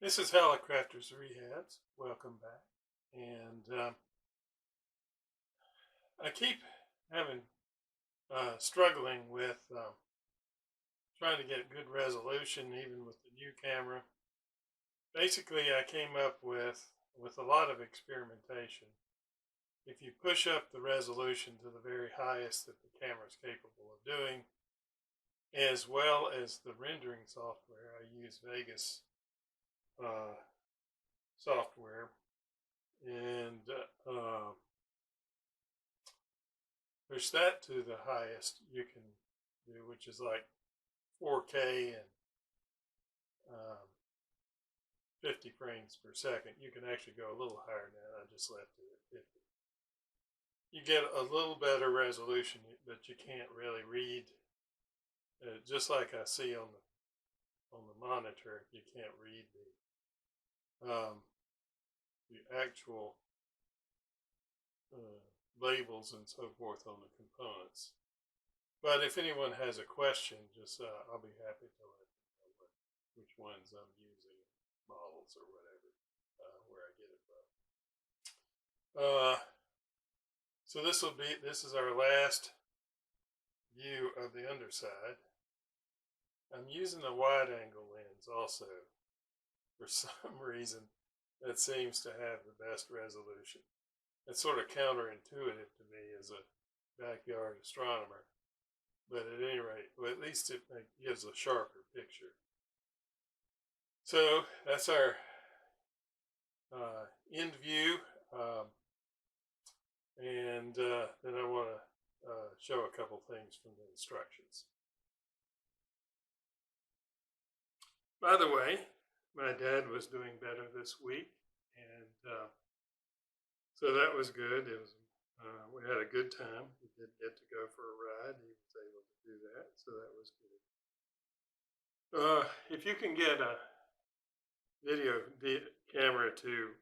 This is Hallicrafters Rehabs. Welcome back. And I keep having struggling with trying to get good resolution, even with the new camera. Basically, I came up with a lot of experimentation. If you push up the resolution to the very highest that the camera is capable of doing, as well as the rendering software, I use Vegas uh, software, and push that to the highest you can do, which is like 4K and um, 50 frames per second. You can actually go a little higher now. I just left it at 50. You get a little better resolution, but you can't really read. Just like I see on the monitor, you can't read the actual labels and so forth on the components. But if anyone has a question, just I'll be happy to let them know which ones I'm using, models or whatever, where I get it from. So this is our last view of the underside. I'm using a wide angle lens also. For some reason, that seems to have the best resolution. It's sort of counterintuitive to me as a backyard astronomer. But at any rate, well, at least it gives a sharper picture. So that's our end view. And then I want to show a couple things from the instructions. By the way, my dad was doing better this week, and so that was good. It was we had a good time. He did get to go for a ride. He was able to do that, so that was good. If you can get a video camera to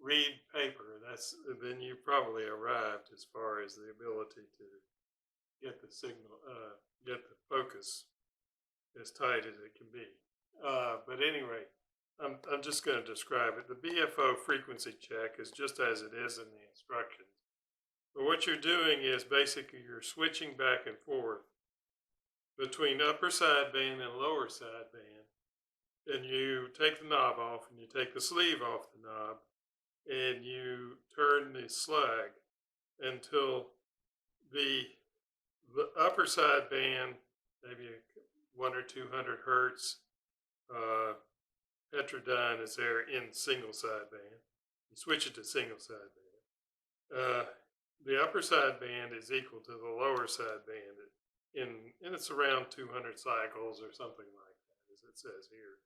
read paper, then you probably arrived as far as the ability to get the signal, get the focus as tight as it can be. But at any rate, I'm just going to describe it. The BFO frequency check is just as it is in the instructions. But what you're doing is basically you're switching back and forth between upper sideband and lower sideband. And you take the knob off and you take the sleeve off the knob and you turn the slug until the upper sideband, maybe 100 or 200 hertz, heterodyne is there in single sideband. You switch it to single sideband. The upper sideband is equal to the lower sideband, and it's around 200 cycles or something like that, as it says here.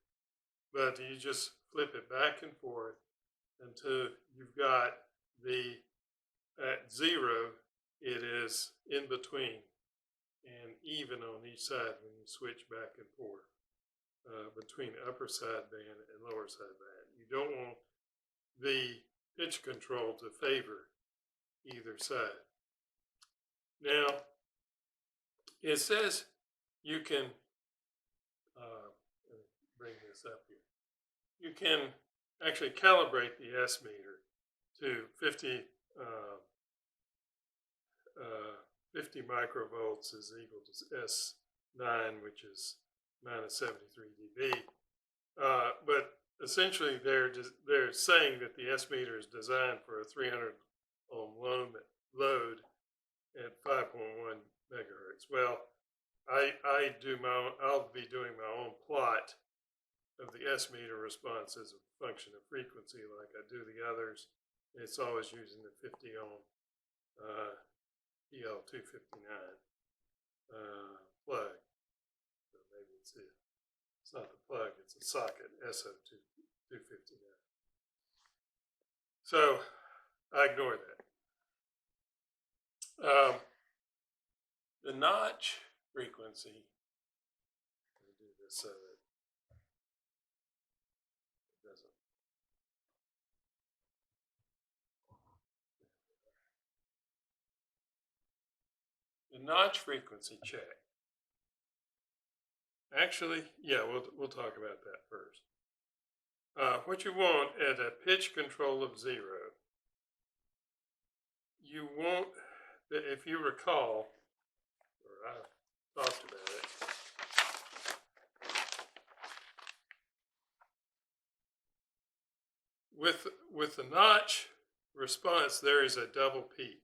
But you just flip it back and forth until you've got at 0, it is in between and even on each side when you switch back and forth between upper sideband and lower sideband. You don't want the pitch control to favor either side. Now, it says you can, let me bring this up here. You can actually calibrate the S meter to 50 microvolts is equal to S9, which is minus 73 dB. But essentially, they're saying that the S meter is designed for a 300 ohm load at 5.1 megahertz. Well, I'll be doing my own plot of the S meter response as a function of frequency, like I do the others. It's always using the 50 ohm EL259 plug. So maybe it's not the plug, it's a socket, SO259. So I ignore that. The notch frequency, let me do this so that it doesn't. The notch frequency check. Actually, yeah, we'll talk about that first. What you want at a pitch control of 0, you want, if you recall, or I talked about it, with the notch response, there is a double peak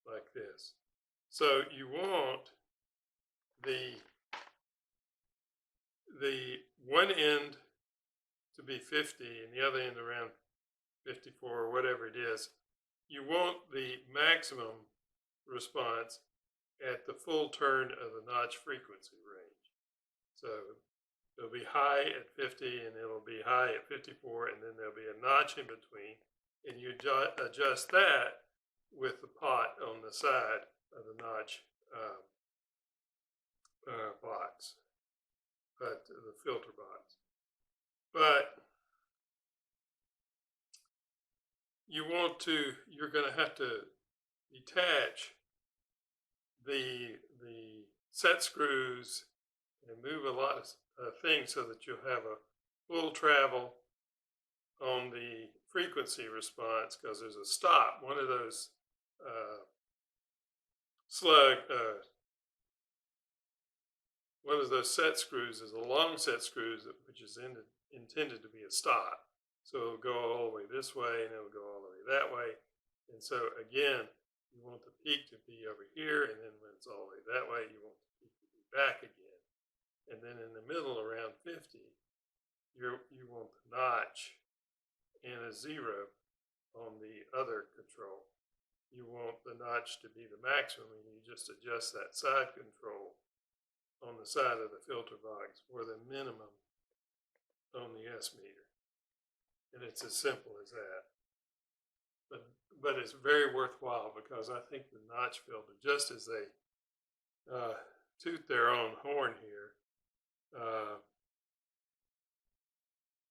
like this. So you want the one end to be 50 and the other end around 54 or whatever it is. You want the maximum response at the full turn of the notch frequency range. So it'll be high at 50 and it'll be high at 54, and then there'll be a notch in between, and you adjust that with the pot on the side of the notch box, but the filter box. But you're going to have to detach the set screws and move a lot of things so that you'll have a full travel on the frequency response, because there's a stop. One of those one of those set screws is a long set screws, which is intended to be a stop. So it'll go all the way this way and it'll go all the way that way. And so again, you want the peak to be over here, and then when it's all the way that way, you want the peak to be back again. And then in the middle, around 50, you want the notch and a 0 on the other control. You want the notch to be the maximum, and you just adjust that side control on the side of the filter box for the minimum on the S meter. And it's as simple as that. But it's very worthwhile, because I think the notch filter, just as they toot their own horn here,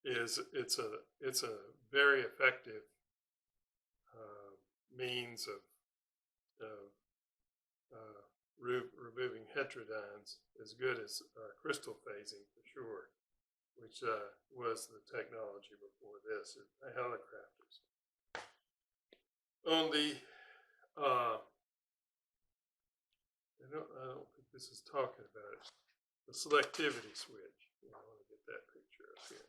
it's a very effective means of removing heterodynes, as good as crystal phasing for sure, which was the technology before this at Hallicrafters. On the I don't think this is talking about it, the selectivity switch. I want to get that picture up here.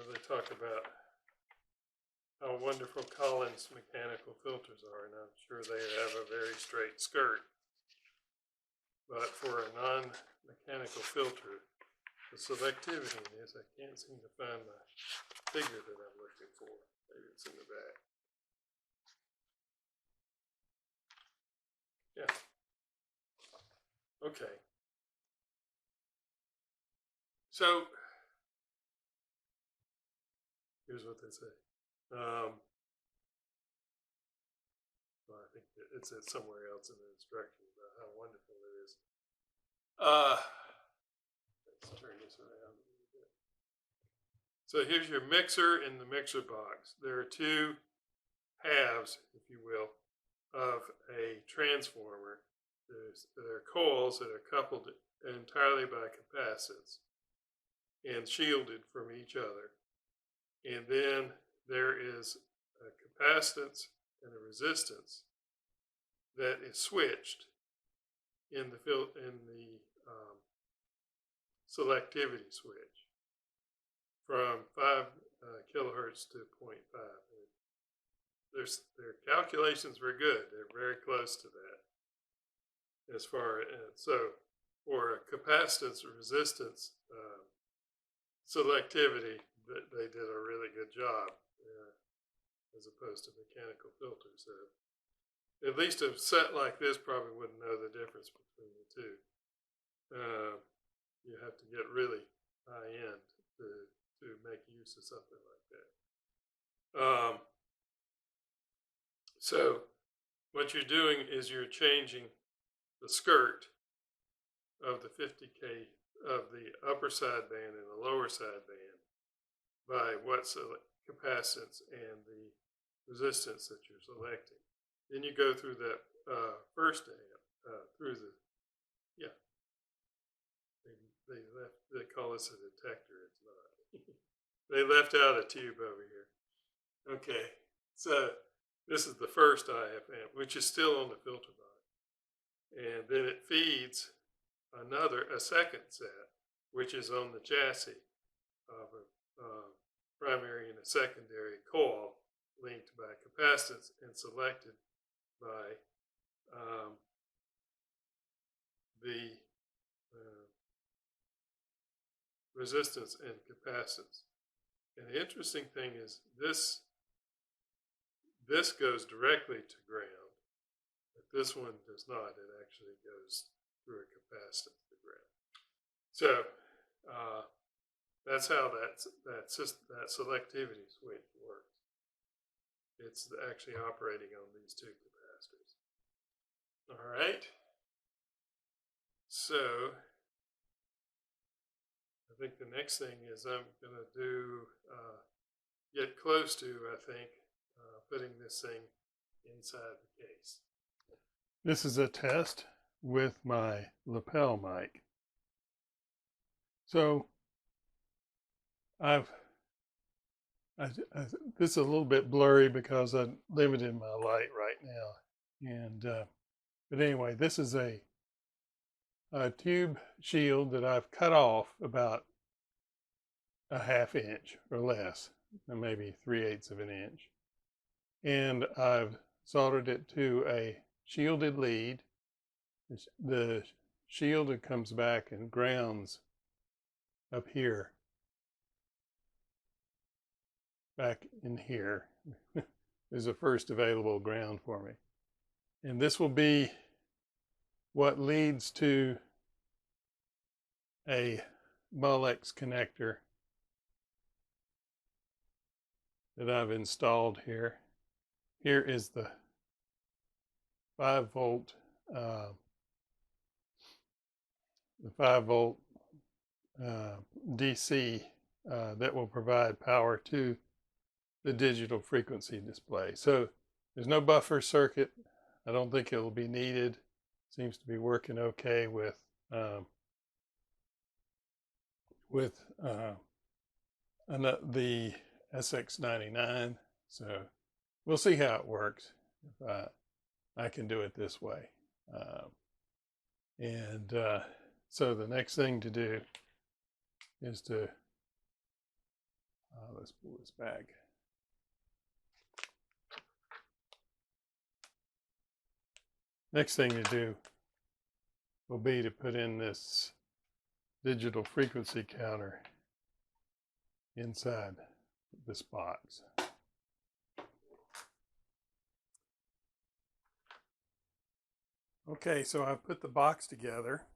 They talk about how wonderful Collins mechanical filters are, and I'm sure they have a very straight skirt. But for a non-mechanical filter, the selectivity in this, I can't seem to find my figure that I'm looking for. Maybe it's in the back. Yeah. Okay. So here's what they say. Well, I think it's somewhere else in the instructions about how wonderful it is. Let's turn this around a little bit. So here's your mixer in the mixer box. There are two halves, if you will, of a transformer. There are coils that are coupled entirely by capacitance and shielded from each other. And then there is a capacitance and a resistance that is switched in the selectivity switch from 5 kilohertz to 0.5. Their calculations were good. They're very close to that. As far as so, for a capacitance resistance selectivity, they did a really good job, as opposed to mechanical filters. So at least a set like this probably wouldn't know the difference between the two. You have to get really high end to make use of something like that. So what you're doing is you're changing the skirt of the 50K of the upper sideband and the lower sideband by what capacitance and the resistance that you're selecting. Then you go through that first amp through the, yeah, they left, they call this a detector, it's not. They left out a tube over here. Okay, so this is the first IF amp, which is still on the filter box. And then it feeds a second set, which is on the chassis of a primary and a secondary coil linked by capacitance and selected by the resistance and capacitance. And the interesting thing is this goes directly to ground, but this one does not. It actually goes through a capacitance to ground. So that's how that selectivity switch works. It's actually operating on these two capacitors. All right. So I think the next thing is I'm going to do, get close to, I think, putting this thing inside the case. This is a test with my lapel mic. So this is a little bit blurry because I limited my light right now. And but anyway, this is a tube shield that I've cut off about a ½ inch or less, maybe 3/8 of an inch. And I've soldered it to a shielded lead. The shielded comes back and grounds up here, back in here. Is the first available ground for me. And this will be what leads to a Molex connector that I've installed here. Here is the 5-volt, DC that will provide power to the digital frequency display. So there's no buffer circuit. I don't think it will be needed. Seems to be working okay with the SX-99. So we'll see how it works if I can do it this way. So the next thing to do is to, let's pull this back. Next thing to do will be to put in this digital frequency counter inside this box. Okay, so I've put the box together.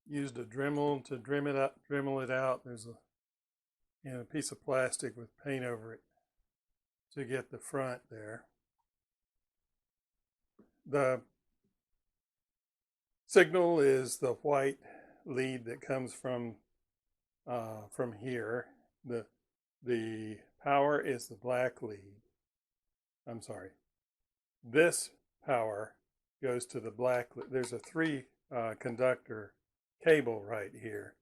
Used a Dremel to Dremel it out. There's a piece of plastic with paint over it to get the front there. The signal is the white lead that comes from here. The power is the black lead. I'm sorry. This power goes to the black. There's a 3 conductor cable right here,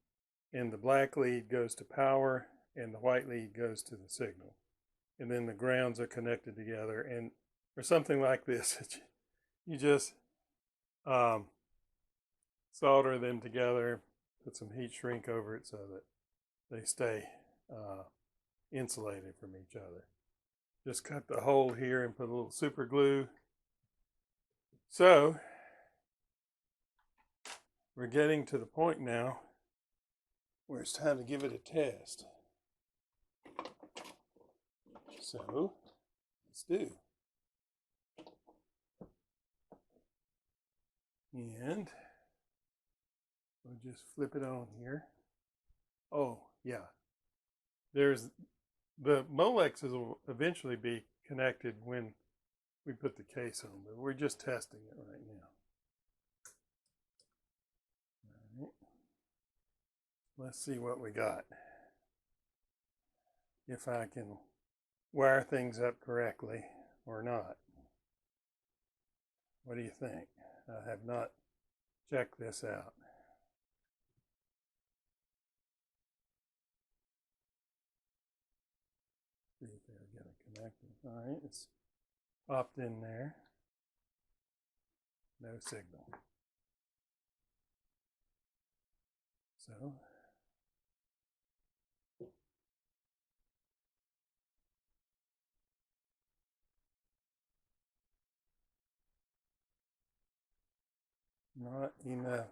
and the black lead goes to power and the white lead goes to the signal, and then the grounds are connected together. And for something like this, you just solder them together, put some heat shrink over it so that they stay insulated from each other. Just cut the hole here and put a little super glue. So we're getting to the point now where it's time to give it a test. So let's do. And we'll just flip it on here. Oh, yeah. There's the Molexes will eventually be connected when we put the case on, but we're just testing it right now. All right. Let's see what we got. If I can wire things up correctly or not. What do you think? I have not checked this out. See if they'll get it connected. All right, it's popped in there. No signal. So not enough.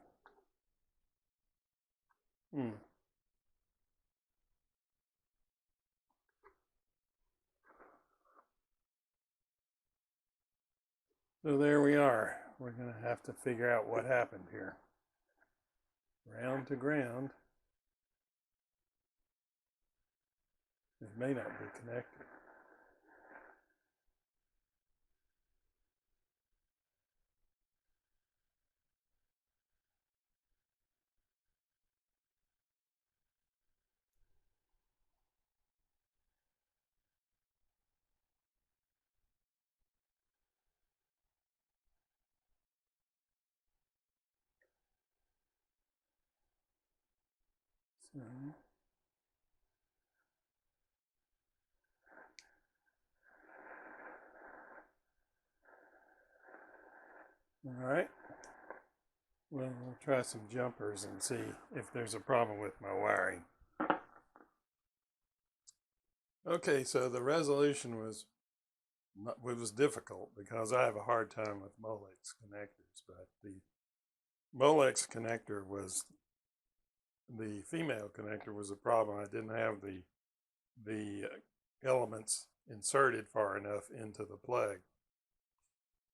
So there we are. We're going to have to figure out what happened here. Ground to ground. It may not be connected. So, all right. Well, we'll try some jumpers and see if there's a problem with my wiring. Okay, so the resolution was difficult because I have a hard time with Molex connectors, but the Molex connector was the female connector was a problem. I didn't have the elements inserted far enough into the plug,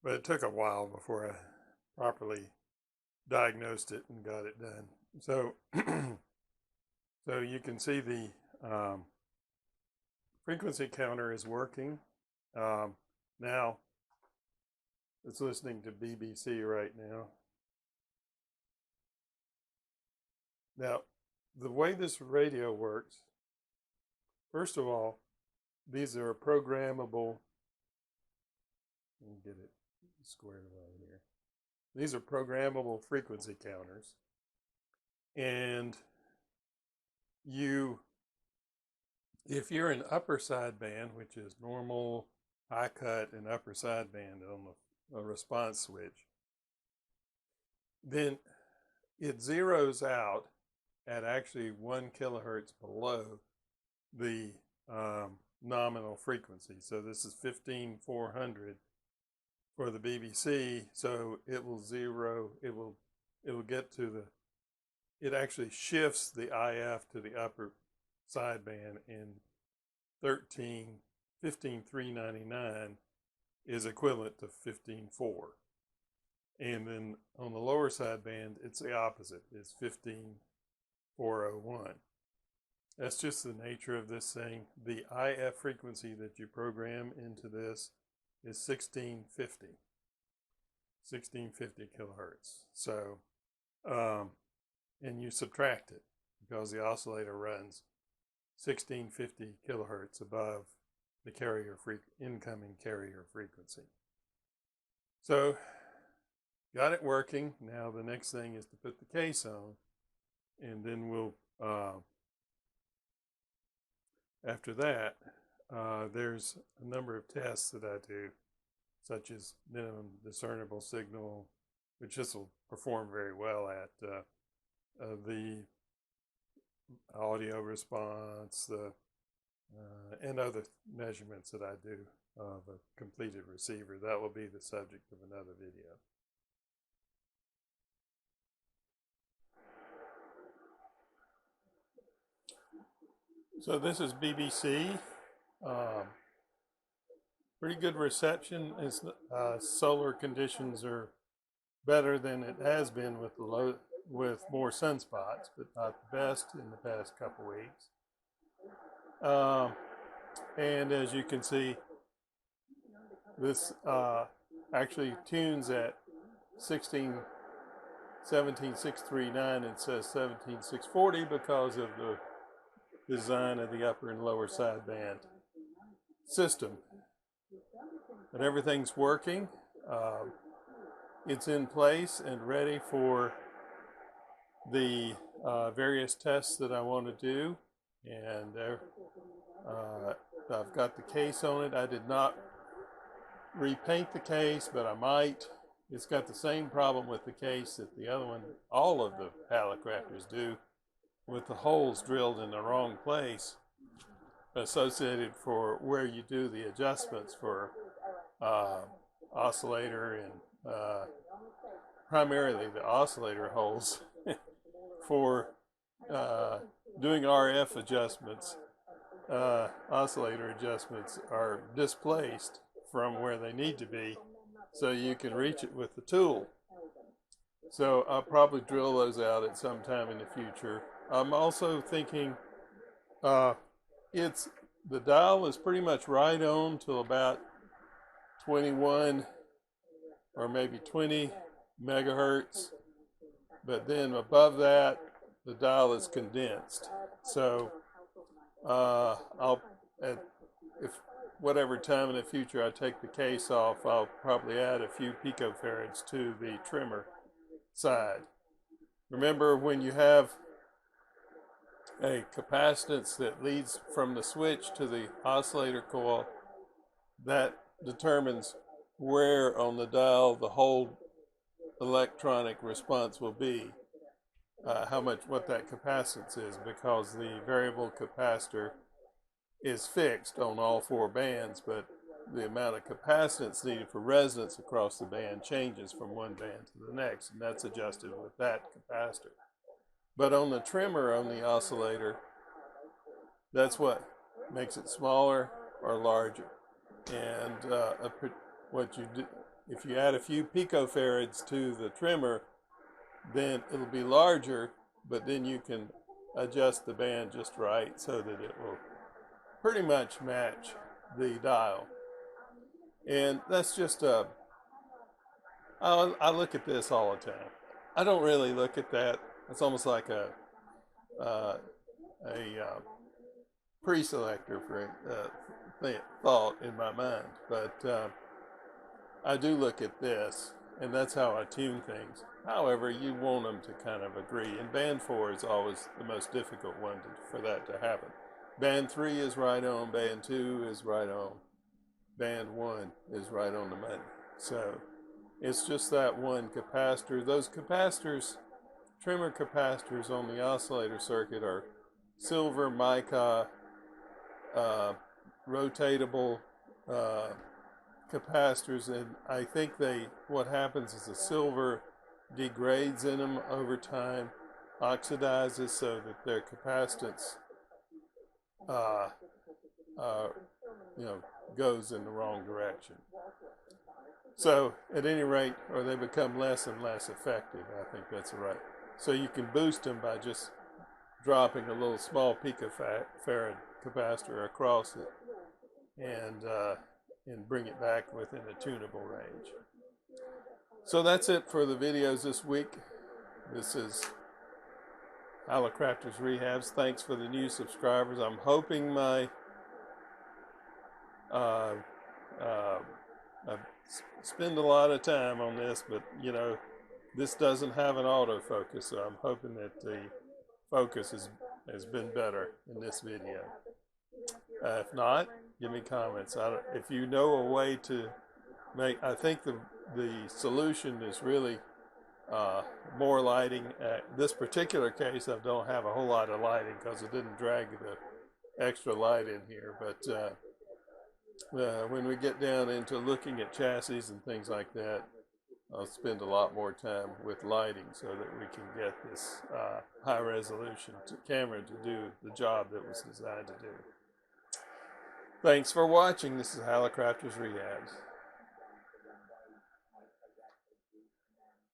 but it took a while before I properly diagnosed it and got it done. So so you can see the frequency counter is working. Now it's listening to BBC right now. Now, the way this radio works, first of all, these are programmable. Let me get it squared away here. These are programmable frequency counters. And if you're in upper sideband, which is normal, high cut, and upper sideband on a response switch, then it zeroes out at actually 1 kilohertz below the nominal frequency. So this is 15,400 for the BBC. So it will get to it actually shifts the IF to the upper sideband, and 15,399 is equivalent to 15,400. And then on the lower sideband, it's the opposite. It's 15,401. That's just the nature of this thing. The IF frequency that you program into this is 1650 kilohertz. So, and you subtract it because the oscillator runs 1650 kilohertz above the incoming carrier frequency. So, got it working. Now the next thing is to put the case on, and then we'll after that there's a number of tests that I do, such as minimum discernible signal, which this will perform very well at, the audio response, and other measurements that I do of a completed receiver. That will be the subject of another video. So this is BBC. Pretty good reception. Solar conditions are better than it has been with more sunspots, but not the best in the past couple weeks. And as you can see, this actually tunes at 17,639. It says 17,640 because of the design of the upper and lower sideband system. But everything's working. it's in place and ready for the various tests that I want to do. And I've got the case on it. I did not repaint the case, but I might. It's got the same problem with the case that the other one, all of the Hallicrafters do, with the holes drilled in the wrong place associated for where you do the adjustments for oscillator and primarily the oscillator holes for doing RF adjustments. Oscillator adjustments are displaced from where they need to be so you can reach it with the tool. So I'll probably drill those out at some time in the future. I'm also thinking the dial is pretty much right on till about 21 or maybe 20 megahertz, but then above that the dial is condensed. So if whatever time in the future I take the case off, I'll probably add a few picofarads to the trimmer side. Remember, when you have a capacitance that leads from the switch to the oscillator coil, that determines where on the dial the whole electronic response will be, what that capacitance is, because the variable capacitor is fixed on all four bands, but the amount of capacitance needed for resonance across the band changes from one band to the next, and that's adjusted with that capacitor. But on the trimmer on the oscillator, that's what makes it smaller or larger. And what you do, if you add a few picofarads to the trimmer, then it'll be larger, but then you can adjust the band just right so that it will pretty much match the dial. And that's just I look at this all the time. I don't really look at that. It's almost like a pre-selector for thought in my mind. But I do look at this, and that's how I tune things. However, you want them to kind of agree. And band 4 is always the most difficult one for that to happen. Band 3 is right on, band 2 is right on, band 1 is right on the money. So it's just that one capacitor. Those capacitors, trimmer capacitors on the oscillator circuit, are silver mica rotatable capacitors, and I think what happens is the silver degrades in them over time, oxidizes, so that their capacitance goes in the wrong direction. So at any rate, or they become less and less effective. I think that's right. So you can boost them by just dropping a little small picofarad capacitor across it, and bring it back within a tunable range. So that's it for the videos this week. This is Hallicrafters Rehabs. Thanks for the new subscribers. I'm hoping I spend a lot of time on this, but this doesn't have an autofocus, so I'm hoping that the focus has been better in this video. If not, give me comments. If you know a way to make, I think the solution is really more lighting. This particular case, I don't have a whole lot of lighting because it didn't drag the extra light in here. But when we get down into looking at chassis and things like that, I'll spend a lot more time with lighting so that we can get this high resolution camera to do the job that was designed to do. Thanks for watching. This is Hallicrafters Rehabs.